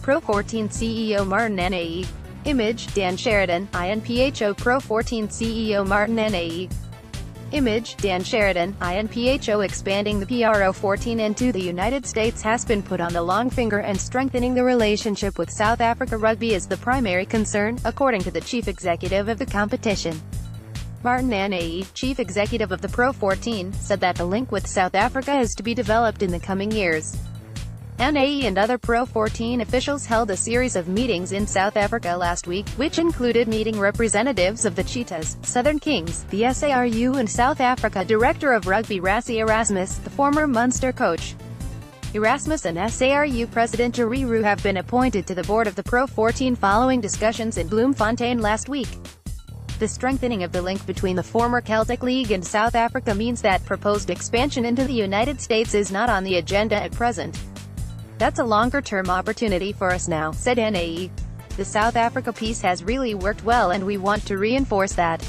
Pro14 CEO Martin Anayi. Image, Dan Sheridan, INPHO Pro14 CEO Martin Anayi. Image, Dan Sheridan, INPHO expanding the Pro14 into the United States has been put on the long finger, and strengthening the relationship with South Africa Rugby is the primary concern, according to the chief executive of the competition. Martin Anayi, chief executive of the Pro14, said that the link with South Africa is to be developed in the coming years. Anayi and other Pro14 officials held a series of meetings in South Africa last week, which included meeting representatives of the Cheetahs, Southern Kings, the SARU and South Africa Director of Rugby Rassie Erasmus, the former Munster coach. Erasmus and SARU President Jariru have been appointed to the board of the Pro14 following discussions in Bloemfontein last week. The strengthening of the link between the former Celtic League and South Africa means that proposed expansion into the United States is not on the agenda at present. "That's a longer-term opportunity for us now," said Anayi. "The South Africa piece has really worked well and we want to reinforce that."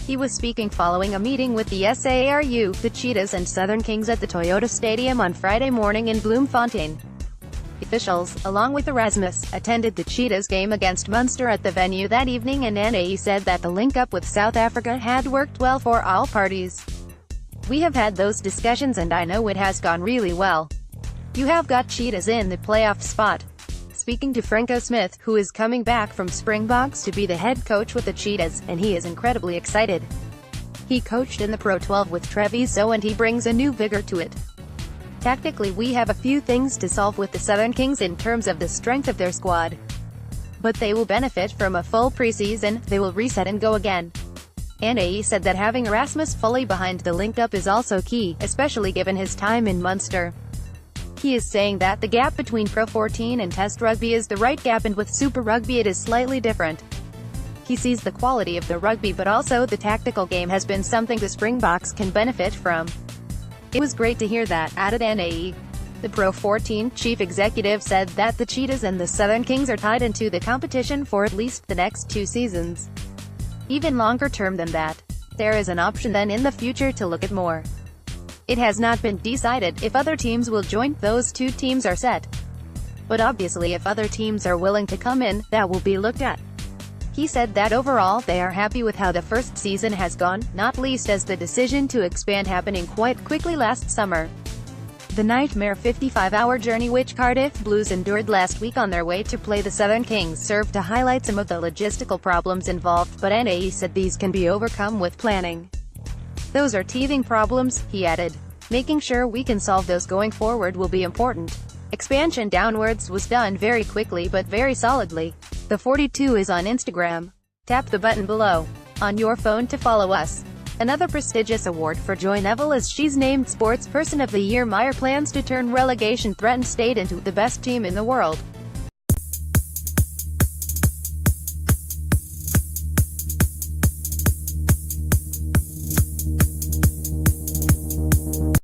He was speaking following a meeting with the SARU, the Cheetahs and Southern Kings at the Toyota Stadium on Friday morning in Bloemfontein. Officials, along with Erasmus, attended the Cheetahs game against Munster at the venue that evening, and Anayi said that the link-up with South Africa had worked well for all parties. "We have had those discussions and I know it has gone really well. You have got Cheetahs in the playoff spot." Speaking to Franco Smith, who is coming back from Springboks to be the head coach with the Cheetahs, and he is incredibly excited. He coached in the Pro12 with Treviso and he brings a new vigor to it. "Tactically we have a few things to solve with the Southern Kings in terms of the strength of their squad. But they will benefit from a full preseason, they will reset and go again." Anayi said that having Erasmus fully behind the link-up is also key, especially given his time in Munster. He is saying that the gap between Pro14 and Test Rugby is the right gap, and with Super Rugby it is slightly different. He sees the quality of the rugby but also the tactical game has been something the Springboks can benefit from. "It was great to hear that," added Anayi. The Pro14 chief executive said that the Cheetahs and the Southern Kings are tied into the competition for at least the next 2 seasons. Even longer term than that. There is an option then in the future to look at more. It has not been decided if other teams will join, those 2 teams are set. But obviously if other teams are willing to come in, that will be looked at. He said that overall they are happy with how the first season has gone, not least as the decision to expand happening quite quickly last summer. The nightmare 55-hour journey which Cardiff Blues endured last week on their way to play the Southern Kings served to highlight some of the logistical problems involved, but Anayi said these can be overcome with planning. "Those are teething problems," he added. "Making sure we can solve those going forward will be important." Expansion downwards was done very quickly but very solidly. The 42 is on Instagram. Tap the button below on your phone to follow us. Another prestigious award for Joy Neville as she's named Sports Person of the Year. Meyer plans to turn relegation-threatened state into the best team in the world.